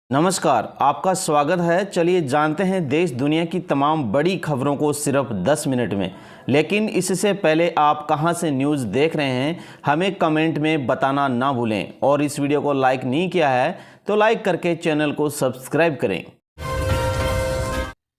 नमस्कार, आपका स्वागत है। चलिए जानते हैं देश दुनिया की तमाम बड़ी खबरों को सिर्फ 10 मिनट में। लेकिन इससे पहले आप कहां से न्यूज़ देख रहे हैं हमें कमेंट में बताना ना भूलें, और इस वीडियो को लाइक नहीं किया है तो लाइक करके चैनल को सब्सक्राइब करें।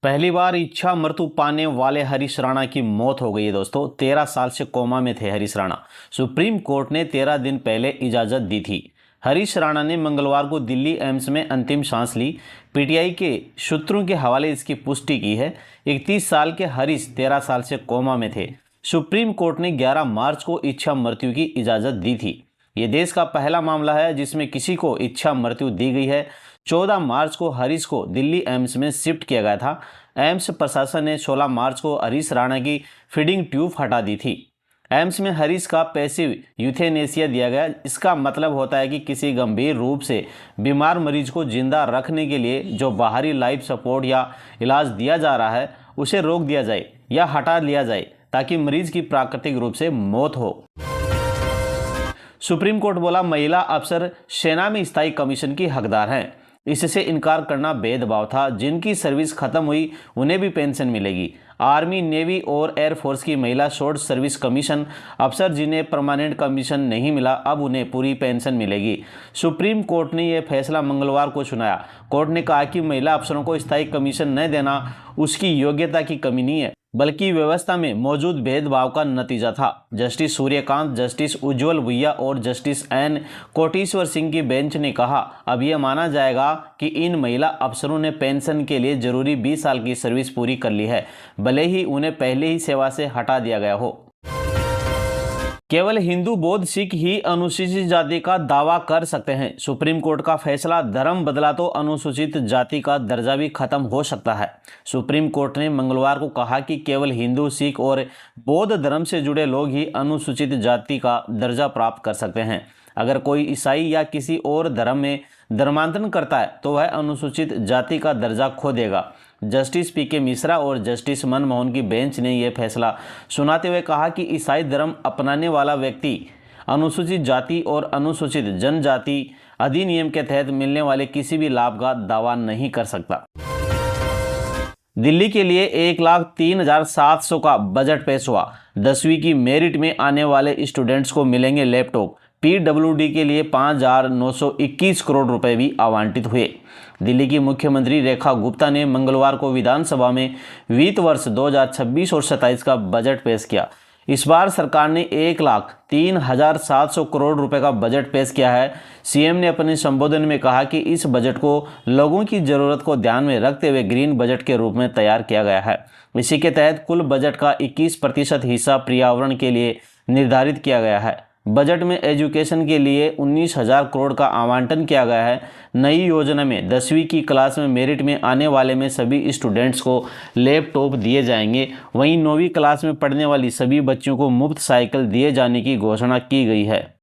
पहली बार इच्छा मृत्यु पाने वाले हरीश राणा की मौत हो गई है दोस्तों। 13 साल से कोमा में थे हरीश राणा। सुप्रीम कोर्ट ने 13 दिन पहले इजाज़त दी थी। हरीश राणा ने मंगलवार को दिल्ली एम्स में अंतिम सांस ली। पीटीआई के सूत्रों के हवाले इसकी पुष्टि की है। 31 साल के हरीश 13 साल से कोमा में थे। सुप्रीम कोर्ट ने 11 मार्च को इच्छा मृत्यु की इजाज़त दी थी। ये देश का पहला मामला है जिसमें किसी को इच्छा मृत्यु दी गई है। 14 मार्च को हरीश को दिल्ली एम्स में शिफ्ट किया गया था। एम्स प्रशासन ने 16 मार्च को हरीश राणा की फीडिंग ट्यूब हटा दी थी। एम्स में हरीश का पैसिव यूथेनेसिया दिया गया। इसका मतलब होता है कि किसी गंभीर रूप से बीमार मरीज को जिंदा रखने के लिए जो बाहरी लाइफ सपोर्ट या इलाज दिया जा रहा है उसे रोक दिया जाए या हटा लिया जाए ताकि मरीज की प्राकृतिक रूप से मौत हो। सुप्रीम कोर्ट बोला, महिला अफसर सेना में स्थायी कमीशन की हकदार हैं। इससे इनकार करना भेदभाव था। जिनकी सर्विस खत्म हुई उन्हें भी पेंशन मिलेगी। आर्मी, नेवी और एयरफोर्स की महिला शॉर्ट सर्विस कमीशन अफसर जिन्हें परमानेंट कमीशन नहीं मिला, अब उन्हें पूरी पेंशन मिलेगी। सुप्रीम कोर्ट ने यह फैसला मंगलवार को सुनाया। कोर्ट ने कहा कि महिला अफसरों को स्थायी कमीशन न देना उसकी योग्यता की कमी नहीं है, बल्कि व्यवस्था में मौजूद भेदभाव का नतीजा था। जस्टिस सूर्यकांत, जस्टिस उज्ज्वल भुइया और जस्टिस एन कोटेश्वर सिंह की बेंच ने कहा, अब यह माना जाएगा कि इन महिला अफसरों ने पेंशन के लिए जरूरी 20 साल की सर्विस पूरी कर ली है, भले ही उन्हें पहले ही सेवा से हटा दिया गया हो। केवल हिंदू, बौद्ध, सिख ही अनुसूचित जाति का दावा कर सकते हैं। सुप्रीम कोर्ट का फैसला, धर्म बदला तो अनुसूचित जाति का दर्जा भी खत्म हो सकता है। सुप्रीम कोर्ट ने मंगलवार को कहा कि केवल हिंदू, सिख और बौद्ध धर्म से जुड़े लोग ही अनुसूचित जाति का दर्जा प्राप्त कर सकते हैं। अगर कोई ईसाई या किसी और धर्म में धर्मांतरण करता है तो वह अनुसूचित जाति का दर्जा खो देगा। जस्टिस पीके मिश्रा और जस्टिस मनमोहन की बेंच ने यह फैसला सुनाते हुए कहा कि ईसाई धर्म अपनाने वाला व्यक्ति अनुसूचित जाति और अनुसूचित जनजाति अधिनियम के तहत मिलने वाले किसी भी लाभ का दावा नहीं कर सकता। दिल्ली के लिए 1,03,700 का बजट पेश हुआ। 10वीं की मेरिट में आने वाले स्टूडेंट्स को मिलेंगे लैपटॉप। पीडब्ल्यूडी के लिए 5,921 करोड़ रुपए भी आवंटित हुए। दिल्ली की मुख्यमंत्री रेखा गुप्ता ने मंगलवार को विधानसभा में वित्त वर्ष 2026 और 27 का बजट पेश किया। इस बार सरकार ने 1,03,700 करोड़ रुपए का बजट पेश किया है। सीएम ने अपने संबोधन में कहा कि इस बजट को लोगों की जरूरत को ध्यान में रखते हुए ग्रीन बजट के रूप में तैयार किया गया है। इसी के तहत कुल बजट का 21% हिस्सा पर्यावरण के लिए निर्धारित किया गया है। बजट में एजुकेशन के लिए 19,000 करोड़ का आवंटन किया गया है। नई योजना में 10वीं की क्लास में मेरिट में आने वाले में सभी स्टूडेंट्स को लैपटॉप दिए जाएंगे। वहीं 9वीं क्लास में पढ़ने वाली सभी बच्चों को मुफ्त साइकिल दिए जाने की घोषणा की गई है।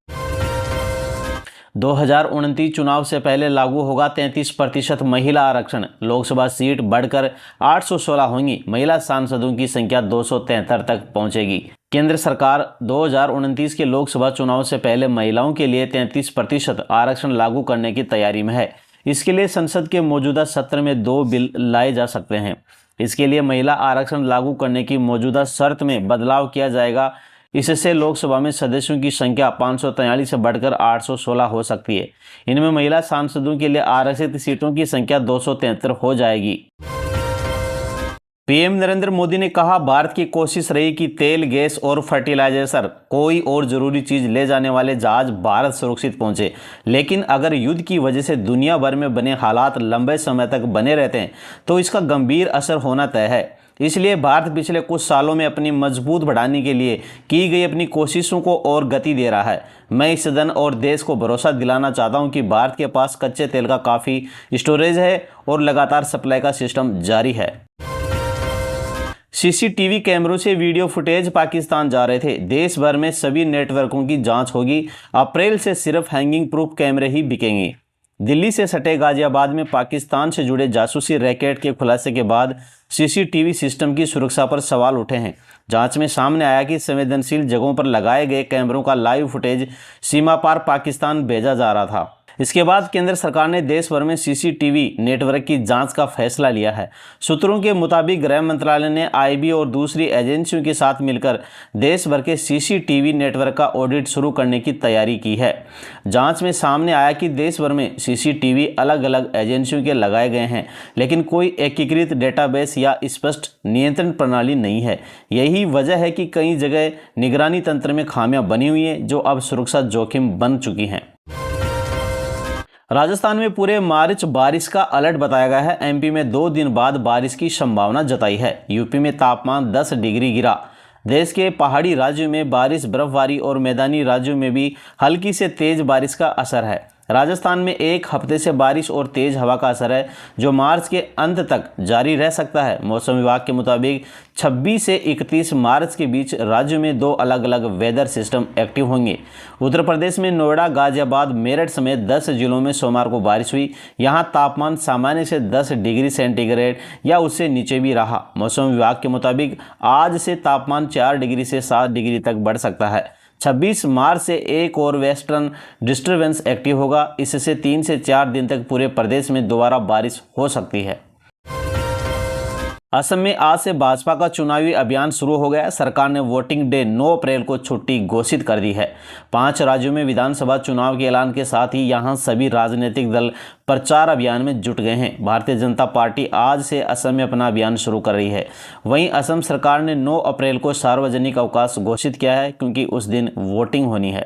2029 चुनाव से पहले लागू होगा 33% महिला आरक्षण। लोकसभा सीट बढ़कर 816 होंगी। महिला सांसदों की संख्या 273 तक पहुंचेगी। केंद्र सरकार 2029 के लोकसभा चुनाव से पहले महिलाओं के लिए 33% आरक्षण लागू करने की तैयारी में है। इसके लिए संसद के मौजूदा सत्र में 2 बिल लाए जा सकते हैं। इसके लिए महिला आरक्षण लागू करने की मौजूदा शर्त में बदलाव किया जाएगा। इससे लोकसभा में सदस्यों की संख्या 543 से बढ़कर 816 हो सकती है। इनमें महिला सांसदों के लिए आरक्षित सीटों की संख्या 273 हो जाएगी। पीएम नरेंद्र मोदी ने कहा, भारत की कोशिश रही कि तेल, गैस और फर्टिलाइजर, कोई और जरूरी चीज ले जाने वाले जहाज भारत सुरक्षित पहुंचे। लेकिन अगर युद्ध की वजह से दुनिया भर में बने हालात लंबे समय तक बने रहते हैं तो इसका गंभीर असर होना तय है। इसलिए भारत पिछले कुछ सालों में अपनी मजबूत बढ़ाने के लिए की गई अपनी कोशिशों को और गति दे रहा है। मैं इस सदन और देश को भरोसा दिलाना चाहता हूं कि भारत के पास कच्चे तेल का काफ़ी स्टोरेज है और लगातार सप्लाई का सिस्टम जारी है। सीसीटीवी कैमरों से वीडियो फुटेज पाकिस्तान जा रहे थे। देश भर में सभी नेटवर्कों की जांच होगी। अप्रैल से सिर्फ हैंगिंग प्रूफ कैमरे ही बिकेंगे। दिल्ली से सटे गाजियाबाद में पाकिस्तान से जुड़े जासूसी रैकेट के खुलासे के बाद सीसीटीवी सिस्टम की सुरक्षा पर सवाल उठे हैं। जांच में सामने आया कि संवेदनशील जगहों पर लगाए गए कैमरों का लाइव फुटेज सीमा पार पाकिस्तान भेजा जा रहा था। इसके बाद केंद्र सरकार ने देश भर में सीसीटीवी नेटवर्क की जांच का फैसला लिया है। सूत्रों के मुताबिक गृह मंत्रालय ने आईबी और दूसरी एजेंसियों के साथ मिलकर देश भर के सीसीटीवी नेटवर्क का ऑडिट शुरू करने की तैयारी की है। जांच में सामने आया कि देश भर में सीसीटीवी अलग अलग एजेंसियों के लगाए गए हैं, लेकिन कोई एकीकृत डेटाबेस या स्पष्ट नियंत्रण प्रणाली नहीं है। यही वजह है कि कई जगह निगरानी तंत्र में खामियां बनी हुई हैं, जो अब सुरक्षा जोखिम बन चुकी हैं। राजस्थान में पूरे मार्च बारिश का अलर्ट बताया गया है। एमपी में 2 दिन बाद बारिश की संभावना जताई है। यूपी में तापमान 10 डिग्री गिरा। देश के पहाड़ी राज्यों में बारिश, बर्फबारी और मैदानी राज्यों में भी हल्की से तेज बारिश का असर है। राजस्थान में एक हफ्ते से बारिश और तेज हवा का असर है, जो मार्च के अंत तक जारी रह सकता है। मौसम विभाग के मुताबिक 26 से 31 मार्च के बीच राज्य में 2 अलग अलग वेदर सिस्टम एक्टिव होंगे। उत्तर प्रदेश में नोएडा, गाजियाबाद, मेरठ समेत 10 जिलों में सोमवार को बारिश हुई। यहाँ तापमान सामान्य से 10 डिग्री सेंटीग्रेड या उससे नीचे भी रहा। मौसम विभाग के मुताबिक आज से तापमान 4 डिग्री से 7 डिग्री तक बढ़ सकता है। 26 मार्च से एक और वेस्टर्न डिस्टर्बेंस एक्टिव होगा। इससे 3 से 4 दिन तक पूरे प्रदेश में दोबारा बारिश हो सकती है। असम में आज से भाजपा का चुनावी अभियान शुरू हो गया। सरकार ने वोटिंग डे 9 अप्रैल को छुट्टी घोषित कर दी है। 5 राज्यों में विधानसभा चुनाव के ऐलान के साथ ही यहां सभी राजनीतिक दल प्रचार अभियान में जुट गए हैं। भारतीय जनता पार्टी आज से असम में अपना अभियान शुरू कर रही है। वहीं असम सरकार ने 9 अप्रैल को सार्वजनिक अवकाश घोषित किया है, क्योंकि उस दिन वोटिंग होनी है।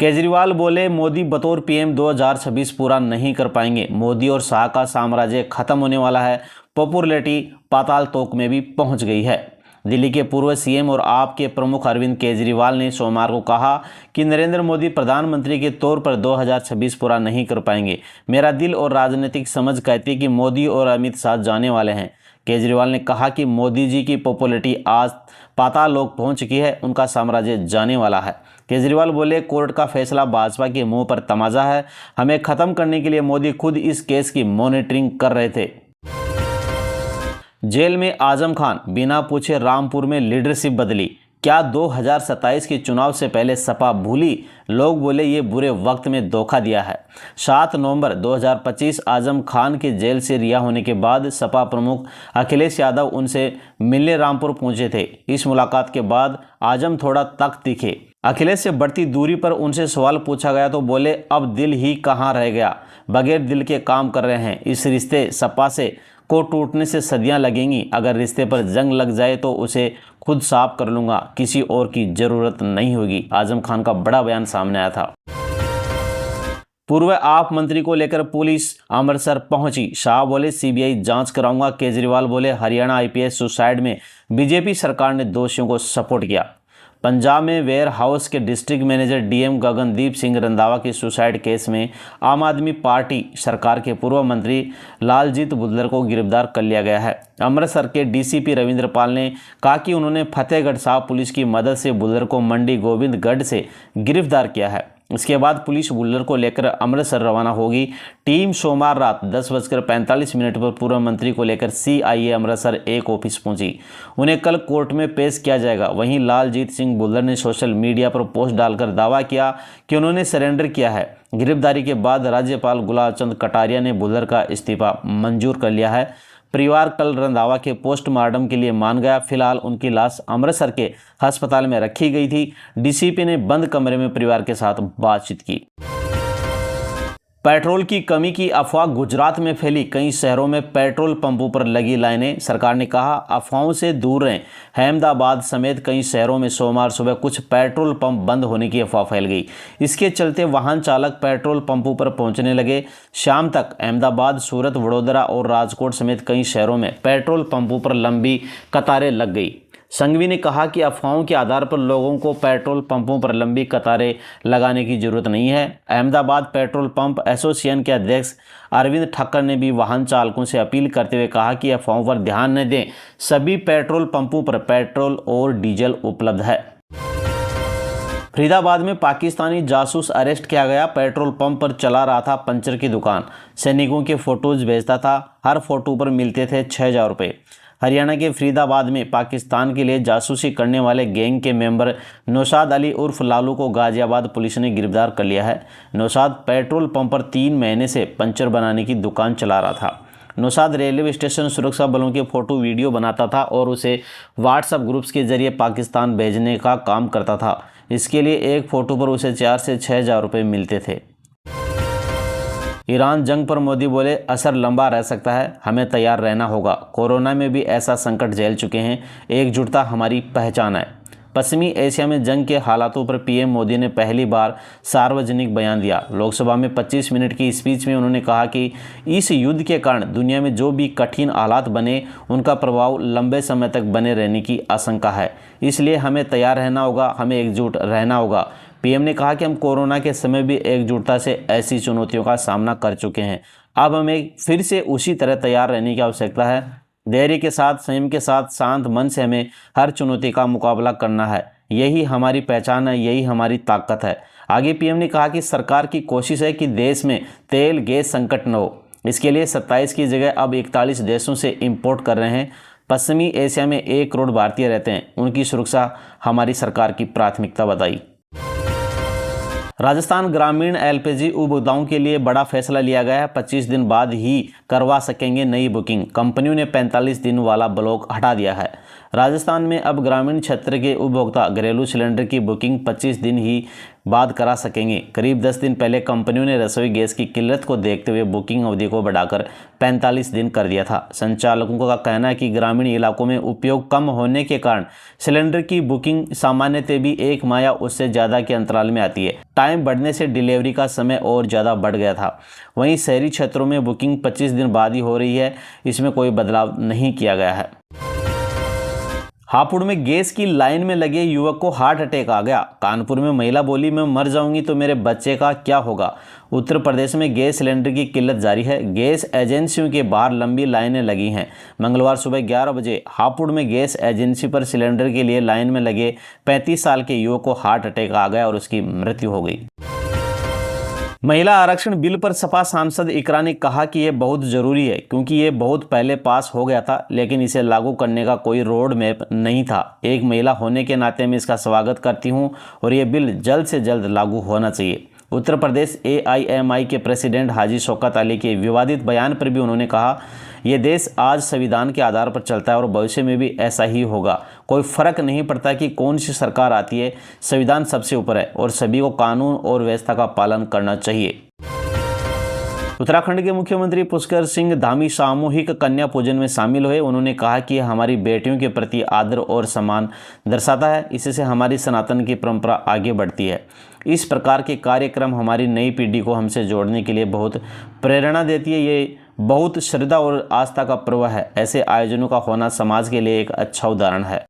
केजरीवाल बोले, मोदी बतौर पीएम 2026 पूरा नहीं कर पाएंगे। मोदी और शाह का साम्राज्य खत्म होने वाला है। पॉपुलैरिटी पाताल तोक में भी पहुंच गई है। दिल्ली के पूर्व सीएम और आप के प्रमुख अरविंद केजरीवाल ने सोमवार को कहा कि नरेंद्र मोदी प्रधानमंत्री के तौर पर 2026 पूरा नहीं कर पाएंगे। मेरा दिल और राजनीतिक समझ कहती है कि मोदी और अमित शाह जाने वाले हैं। केजरीवाल ने कहा कि मोदी जी की पॉपुलैरिटी आज पाताल लोक पहुंच चुकी है, उनका साम्राज्य जाने वाला है। केजरीवाल बोले, कोर्ट का फैसला भाजपा के मुंह पर तमाचा है। हमें खत्म करने के लिए मोदी खुद इस केस की मॉनिटरिंग कर रहे थे। जेल में आजम खान, बिना पूछे रामपुर में लीडरशिप बदली। क्या 2027 के चुनाव से पहले सपा भूली? लोग बोले ये बुरे वक्त में धोखा दिया है। 7 नवंबर 2025 आजम खान के जेल से रिहा होने के बाद सपा प्रमुख अखिलेश यादव उनसे मिलने रामपुर पहुंचे थे। इस मुलाकात के बाद आजम थोड़ा तख्त दिखे। अखिलेश से बढ़ती दूरी पर उनसे सवाल पूछा गया तो बोले, अब दिल ही कहाँ रह गया, बगैर दिल के काम कर रहे हैं। इस रिश्ते सपा से को टूटने से सदियां लगेंगी। अगर रिश्ते पर जंग लग जाए तो उसे खुद साफ कर लूंगा, किसी और की जरूरत नहीं होगी। आजम खान का बड़ा बयान सामने आया था। पूर्व आप मंत्री को लेकर पुलिस अमृतसर पहुंची। शाह बोले, सीबीआई जांच कराऊंगा। केजरीवाल बोले, हरियाणा आईपीएस सुसाइड में बीजेपी सरकार ने दोषियों को सपोर्ट किया। पंजाब में वेयर हाउस के district manager DM Gagandeep Singh Randhawa के सुसाइड केस में आम आदमी पार्टी सरकार के पूर्व मंत्री लालजीत बुल्लर को गिरफ्तार कर लिया गया है। अमृतसर के डीसीपी रविंद्र पाल ने कहा कि उन्होंने फतेहगढ़ साहब पुलिस की मदद से बुल्लर को मंडी गोविंदगढ़ से गिरफ्तार किया है। इसके बाद पुलिस बुल्लर को लेकर अमृतसर रवाना होगी। टीम सोमवार रात 10:45 पर पूर्व मंत्री को लेकर सीआईए अमृतसर एक ऑफिस पहुंची। उन्हें कल कोर्ट में पेश किया जाएगा। वहीं लालजीत सिंह बुल्लर ने सोशल मीडिया पर पोस्ट डालकर दावा किया कि उन्होंने सरेंडर किया है। गिरफ्तारी के बाद राज्यपाल गुलाब चंद कटारिया ने बुल्लर का इस्तीफा मंजूर कर लिया है। परिवार कल रंधावा के पोस्टमार्टम के लिए मान गया। फिलहाल उनकी लाश अमृतसर के अस्पताल में रखी गई थी। डीसीपी ने बंद कमरे में परिवार के साथ बातचीत की। पेट्रोल की कमी की अफवाह गुजरात में फैली। कई शहरों में पेट्रोल पंपों पर लगी लाइनें। सरकार ने कहा, अफवाहों से दूर रहें। अहमदाबाद समेत कई शहरों में सोमवार सुबह कुछ पेट्रोल पंप बंद होने की अफवाह फैल गई। इसके चलते वाहन चालक पेट्रोल पंपों पर पहुंचने लगे। शाम तक अहमदाबाद, सूरत, वडोदरा और राजकोट समेत कई शहरों में पेट्रोल पंपों पर लंबी कतारें लग गई। संघवी ने कहा कि अफवाहों के आधार पर लोगों को पेट्रोल पंपों पर लंबी कतारें लगाने की जरूरत नहीं है। अहमदाबाद पेट्रोल पंप एसोसिएशन के अध्यक्ष अरविंद ठक्कर ने भी वाहन चालकों से अपील करते हुए कहा कि अफवाहों पर ध्यान न दें। सभी पेट्रोल पंपों पर पेट्रोल और डीजल उपलब्ध है। फरीदाबाद में पाकिस्तानी जासूस अरेस्ट किया गया। पेट्रोल पंप पर चला रहा था पंचर की दुकान। सैनिकों के फोटोज भेजता था। हर फोटो पर मिलते थे 6,000 रुपये। हरियाणा के फरीदाबाद में पाकिस्तान के लिए जासूसी करने वाले गैंग के मेंबर नौशाद अली उर्फ लालू को गाजियाबाद पुलिस ने गिरफ्तार कर लिया है। नौशाद पेट्रोल पंप पर 3 महीने से पंचर बनाने की दुकान चला रहा था। नौशाद रेलवे स्टेशन सुरक्षा बलों के फोटो वीडियो बनाता था और उसे व्हाट्सएप ग्रुप्स के जरिए पाकिस्तान भेजने का काम करता था। इसके लिए एक फ़ोटो पर उसे 4 से 6 हज़ार रुपये मिलते थे। ईरान जंग पर मोदी बोले, असर लंबा रह सकता है, हमें तैयार रहना होगा। कोरोना में भी ऐसा संकट झेल चुके हैं, एकजुटता हमारी पहचान है। पश्चिमी एशिया में जंग के हालातों पर पीएम मोदी ने पहली बार सार्वजनिक बयान दिया। लोकसभा में 25 मिनट की स्पीच में उन्होंने कहा कि इस युद्ध के कारण दुनिया में जो भी कठिन हालात बने उनका प्रभाव लंबे समय तक बने रहने की आशंका है, इसलिए हमें तैयार रहना होगा, हमें एकजुट रहना होगा। पीएम ने कहा कि हम कोरोना के समय भी एकजुटता से ऐसी चुनौतियों का सामना कर चुके हैं, अब हमें फिर से उसी तरह तैयार रहने की आवश्यकता है। धैर्य के साथ, संयम के साथ, शांत मन से हमें हर चुनौती का मुकाबला करना है। यही हमारी पहचान है, यही हमारी ताकत है। आगे पीएम ने कहा कि सरकार की कोशिश है कि देश में तेल गैस संकट न हो। इसके लिए 27 की जगह अब 41 देशों से इंपोर्ट कर रहे हैं। पश्चिमी एशिया में 1 करोड़ भारतीय रहते हैं, उनकी सुरक्षा हमारी सरकार की प्राथमिकता बताई। राजस्थान ग्रामीण एलपीजी उपभोक्ताओं के लिए बड़ा फैसला लिया गया है। 25 दिन बाद ही करवा सकेंगे नई बुकिंग। कंपनियों ने 45 दिन वाला ब्लॉक हटा दिया है। राजस्थान में अब ग्रामीण क्षेत्र के उपभोक्ता घरेलू सिलेंडर की बुकिंग 25 दिन ही बाद करा सकेंगे। करीब 10 दिन पहले कंपनियों ने रसोई गैस की किल्लत को देखते हुए बुकिंग अवधि को बढ़ाकर 45 दिन कर दिया था। संचालकों का कहना है कि ग्रामीण इलाकों में उपयोग कम होने के कारण सिलेंडर की बुकिंग सामान्यतः भी 1 माह या उससे ज़्यादा के अंतराल में आती है। टाइम बढ़ने से डिलीवरी का समय और ज़्यादा बढ़ गया था। वहीं शहरी क्षेत्रों में बुकिंग 25 दिन बाद ही हो रही है, इसमें कोई बदलाव नहीं किया गया है। हापुड़ में गैस की लाइन में लगे युवक को हार्ट अटैक आ गया। कानपुर में महिला बोली, मैं मर जाऊंगी तो मेरे बच्चे का क्या होगा। उत्तर प्रदेश में गैस सिलेंडर की किल्लत जारी है। गैस एजेंसियों के बाहर लंबी लाइनें लगी हैं। मंगलवार सुबह 11 बजे हापुड़ में गैस एजेंसी पर सिलेंडर के लिए लाइन में लगे 35 साल के युवक को हार्ट अटैक आ गया और उसकी मृत्यु हो गई। महिला आरक्षण बिल पर सपा सांसद इकरा ने कहा कि यह बहुत ज़रूरी है क्योंकि ये बहुत पहले पास हो गया था, लेकिन इसे लागू करने का कोई रोड मैप नहीं था। एक महिला होने के नाते मैं इसका स्वागत करती हूं और ये बिल जल्द से जल्द लागू होना चाहिए। उत्तर प्रदेश AIMI के प्रेसिडेंट हाजी शौकत अली के विवादित बयान पर भी उन्होंने कहा, ये देश आज संविधान के आधार पर चलता है और भविष्य में भी ऐसा ही होगा। कोई फर्क नहीं पड़ता कि कौन सी सरकार आती है, संविधान सबसे ऊपर है और सभी को कानून और व्यवस्था का पालन करना चाहिए। उत्तराखंड के मुख्यमंत्री पुष्कर सिंह धामी सामूहिक कन्या पूजन में शामिल हुए। उन्होंने कहा कि यह हमारी बेटियों के प्रति आदर और सम्मान दर्शाता है, इससे हमारी सनातन की परंपरा आगे बढ़ती है। इस प्रकार के कार्यक्रम हमारी नई पीढ़ी को हमसे जोड़ने के लिए बहुत प्रेरणा देती है। ये बहुत श्रद्धा और आस्था का पर्व है। ऐसे आयोजनों का होना समाज के लिए एक अच्छा उदाहरण है।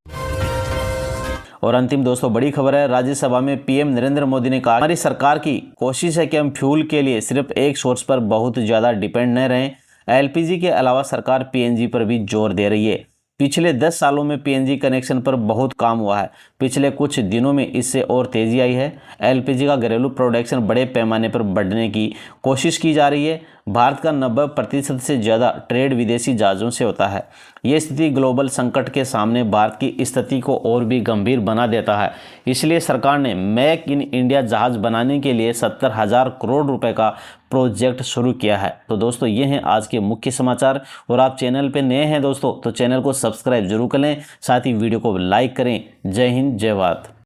और अंतिम दोस्तों, बड़ी खबर है। राज्यसभा में पीएम नरेंद्र मोदी ने कहा, हमारी सरकार की कोशिश है कि हम फ्यूल के लिए सिर्फ एक सोर्स पर बहुत ज़्यादा डिपेंड न रहें। एलपीजी के अलावा सरकार पीएनजी पर भी जोर दे रही है। पिछले 10 सालों में पीएनजी कनेक्शन पर बहुत काम हुआ है। पिछले कुछ दिनों में इससे और तेज़ी आई है। एलपीजी का घरेलू प्रोडक्शन बड़े पैमाने पर बढ़ने की कोशिश की जा रही है। भारत का 90% से ज़्यादा ट्रेड विदेशी जहाज़ों से होता है। ये स्थिति ग्लोबल संकट के सामने भारत की स्थिति को और भी गंभीर बना देता है। इसलिए सरकार ने मेक इन इंडिया जहाज़ बनाने के लिए 70,000 करोड़ रुपए का प्रोजेक्ट शुरू किया है। तो दोस्तों, ये हैं आज के मुख्य समाचार। और आप चैनल पे नए हैं दोस्तों तो चैनल को सब्सक्राइब जरूर करें, साथ ही वीडियो को लाइक करें। जय हिंद, जय भारत।